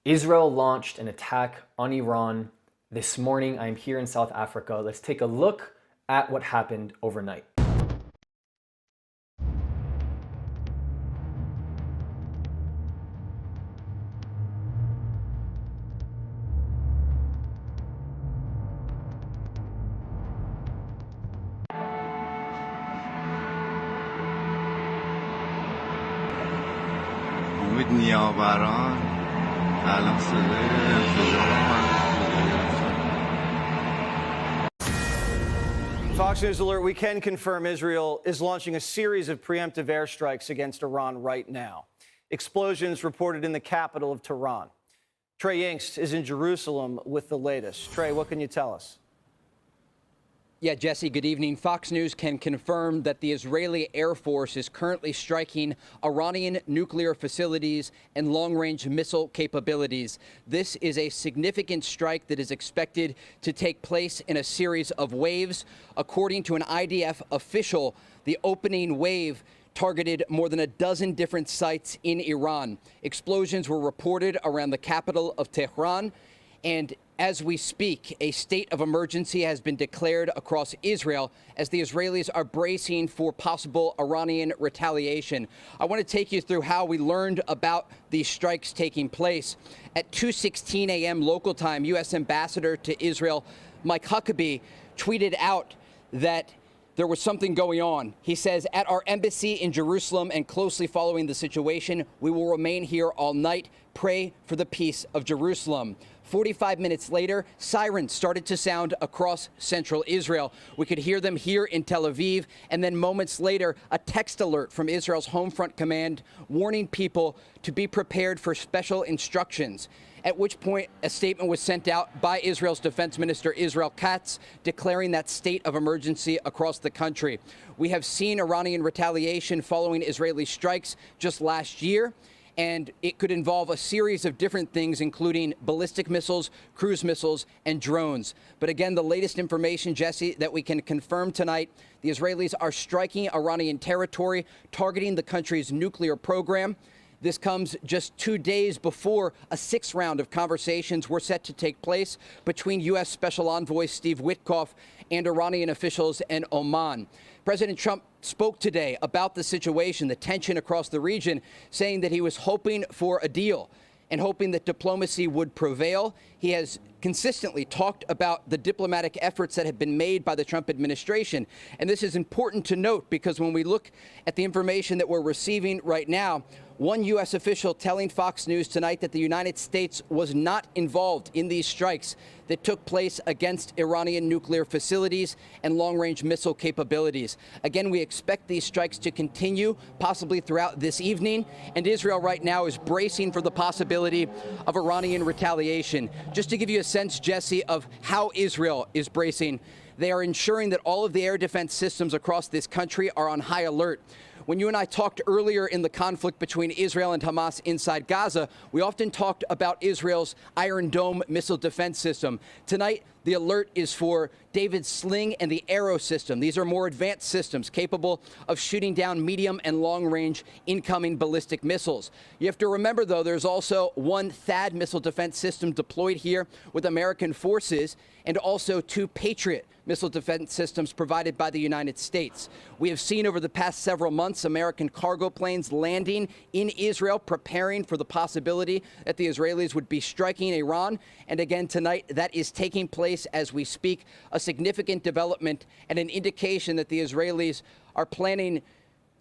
Israel launched an attack on Iran this morning. I'm here in South Africa. Let's take a look at what happened overnight. امید نیاوران الان صدای Fox News Alert, we can confirm Israel is launching a series of preemptive airstrikes against Iran right now. Explosions reported in the capital of Tehran. Trey Yingst is in Jerusalem with the latest. Trey, what can you tell us? Yeah, Jesse, good evening. Fox News can confirm that the Israeli Air Force is currently striking Iranian nuclear facilities and long-range missile capabilities. This is a significant strike that is expected to take place in a series of waves. According to an IDF official, the opening wave targeted more than a dozen different sites in Iran. Explosions were reported around the capital of Tehran, and as we speak, a state of emergency has been declared across Israel as the Israelis are bracing for possible Iranian retaliation. I want to take you through how we learned about these strikes taking place. At 2:16 a.m. local time, U.S. Ambassador to Israel Mike Huckabee tweeted out that there was something going on. He says, at our embassy in Jerusalem and closely following the situation, we will remain here all night. Pray for the peace of Jerusalem. 45 minutes later, sirens started to sound across central Israel. We could hear them here in Tel Aviv. And then moments later, a text alert from Israel's Home Front Command warning people to be prepared for special instructions. At which point a statement was sent out by Israel's Defense Minister Israel Katz declaring that state of emergency across the country. We have seen Iranian retaliation following Israeli strikes just last year, and it could involve a series of different things, including ballistic missiles, cruise missiles, and drones. But again, the latest information, Jesse, that we can confirm tonight, the Israelis are striking Iranian territory, targeting the country's nuclear program. This comes just 2 days before a sixth round of conversations were set to take place between U.S. Special Envoy Steve Witkoff and Iranian officials in Oman. President Trump spoke today about the situation, the tension across the region, saying that he was hoping for a deal and hoping that diplomacy would prevail. He has consistently talked about the diplomatic efforts that have been made by the Trump administration. And this is important to note because when we look at the information that we're receiving right now, one U.S. official telling Fox News tonight that the United States was not involved in these strikes that took place against Iranian nuclear facilities and long-range missile capabilities. Again, we expect these strikes to continue, possibly throughout this evening, and Israel right now is bracing for the possibility of Iranian retaliation. Just to give you a sense, Jesse, of how Israel is bracing, they are ensuring that all of the air defense systems across this country are on high alert. When you and I talked earlier in the conflict between Israel and Hamas inside Gaza, we often talked about Israel's Iron Dome missile defense system. Tonight, the alert is for David's Sling and the Arrow system. These are more advanced systems capable of shooting down medium and long-range incoming ballistic missiles. You have to remember, though, there's also one THAAD missile defense system deployed here with American forces and also 2 Patriot missile defense systems provided by the United States. We have seen over the past several months American cargo planes landing in Israel, preparing for the possibility that the Israelis would be striking Iran. And again, tonight, that is taking place as we speak, a significant development and an indication that the Israelis are planning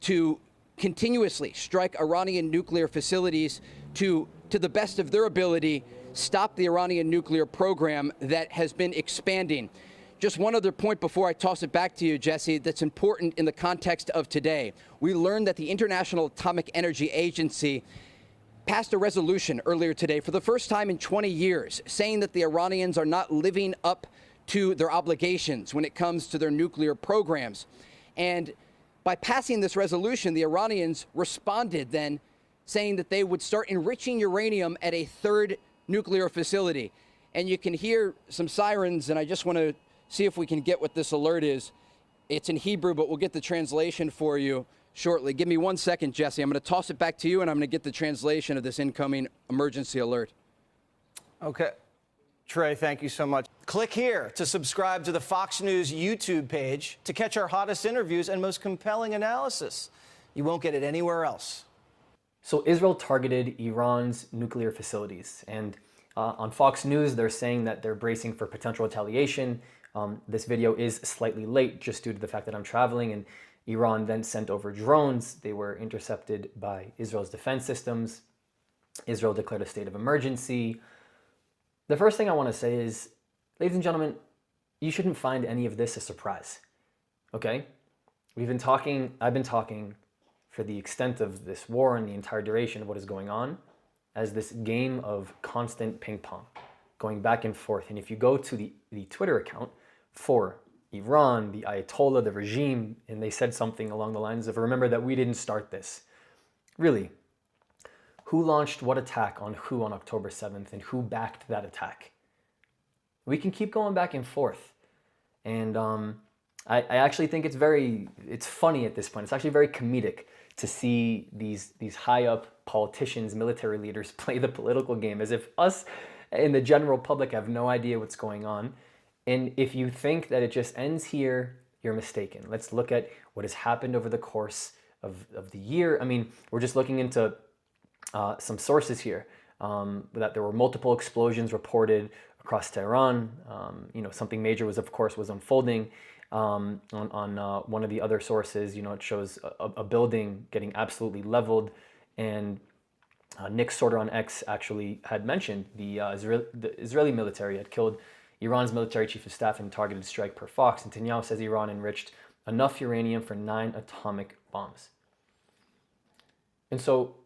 to continuously strike Iranian nuclear facilities to the best of their ability, stop the Iranian nuclear program that has been expanding. Just one other point before I toss it back to you, Jesse, that's important in the context of today. We learned that the International Atomic Energy Agency passed a resolution earlier today for the first time in 20 years, saying that the Iranians are not living up to their obligations when it comes to their nuclear programs. And by passing this resolution, the Iranians responded then saying that they would start enriching uranium at a third nuclear facility. And you can hear some sirens, and I just want to see if we can get what this alert is. It's in Hebrew, but we'll get the translation for you shortly. Give me 1 second, Jesse. I'm going to toss it back to you, and I'm going to get the translation of this incoming emergency alert. Okay. Trey, thank you so much. Click here to subscribe to the Fox News YouTube page to catch our hottest interviews and most compelling analysis. You won't get it anywhere else. So Israel targeted Iran's nuclear facilities, and on Fox News, they're saying that they're bracing for potential retaliation. This video is slightly late just due to the fact that I'm traveling, and Iran then sent over drones. They were intercepted by Israel's defense systems. Israel declared a state of emergency. The first thing I want to say is, ladies and gentlemen, you shouldn't find any of this a surprise, okay? I've been talking for the extent of this war and the entire duration of what is going on as this game of constant ping pong, going back and forth. And if you go to the Twitter account for Iran, the Ayatollah, the regime, and they said something along the lines of, remember that we didn't start this. Really, who launched what attack on who on October 7th, and who backed that attack? We can keep going back and forth. And I actually think it's funny at this point. It's actually very comedic to see these high up politicians, military leaders play the political game as if us in the general public have no idea what's going on. And if you think that it just ends here, you're mistaken. Let's look at what has happened over the course of the year. I mean, we're just looking into some sources here, that there were multiple explosions reported across Tehran. Something major was unfolding. On one of the other sources, it shows a building getting absolutely leveled, and Nick Sorter on X actually had mentioned the Israeli military had killed Iran's military chief of staff in a targeted strike per Fox, and Netanyahu says Iran enriched enough uranium for 9 atomic bombs. And so,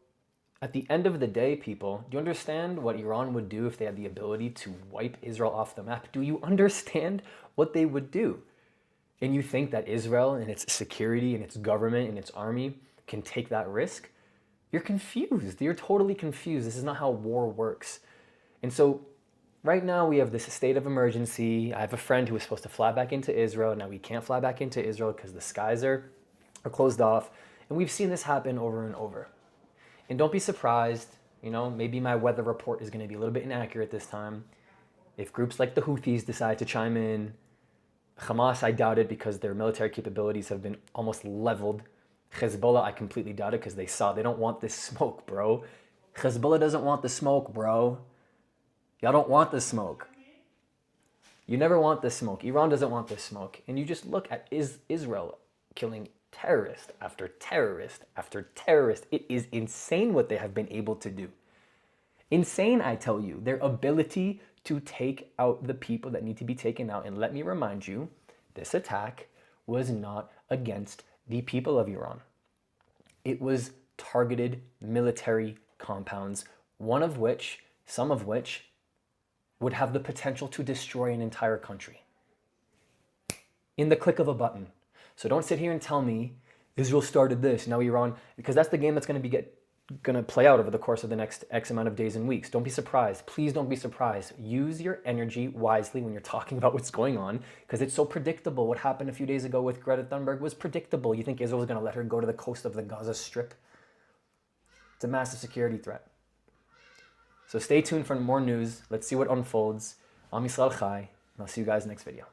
at the end of the day, people, do you understand what Iran would do if they had the ability to wipe Israel off the map? Do you understand what they would do? And you think that Israel and its security and its government and its army can take that risk? You're confused. You're totally confused. This is not how war works. And so right now we have this state of emergency. I have a friend who was supposed to fly back into Israel. Now we can't fly back into Israel because the skies are closed off. And we've seen this happen over and over. And don't be surprised, maybe my weather report is going to be a little bit inaccurate this time. If groups like the Houthis decide to chime in, Hamas, I doubt it because their military capabilities have been almost leveled. Hezbollah, I completely doubt it because they don't want this smoke, bro. Hezbollah doesn't want the smoke, bro. Y'all don't want the smoke. You never want the smoke. Iran doesn't want this smoke. And you just look at Israel killing terrorist after terrorist after terrorist. It is insane what they have been able to do. Insane, I tell you. Their ability to take out the people that need to be taken out. And let me remind you, this attack was not against the people of Iran. It was targeted military compounds, some of which would have the potential to destroy an entire country in the click of a button. So don't sit here and tell me Israel started this, now Iran, because that's the game that's going to play out over the course of the next X amount of days and weeks. Don't be surprised. Please don't be surprised. Use your energy wisely when you're talking about what's going on, because it's so predictable. What happened a few days ago with Greta Thunberg was predictable. You think Israel was going to let her go to the coast of the Gaza Strip? It's a massive security threat. So stay tuned for more news. Let's see what unfolds. Am Yisrael Chai, and I'll see you guys next video.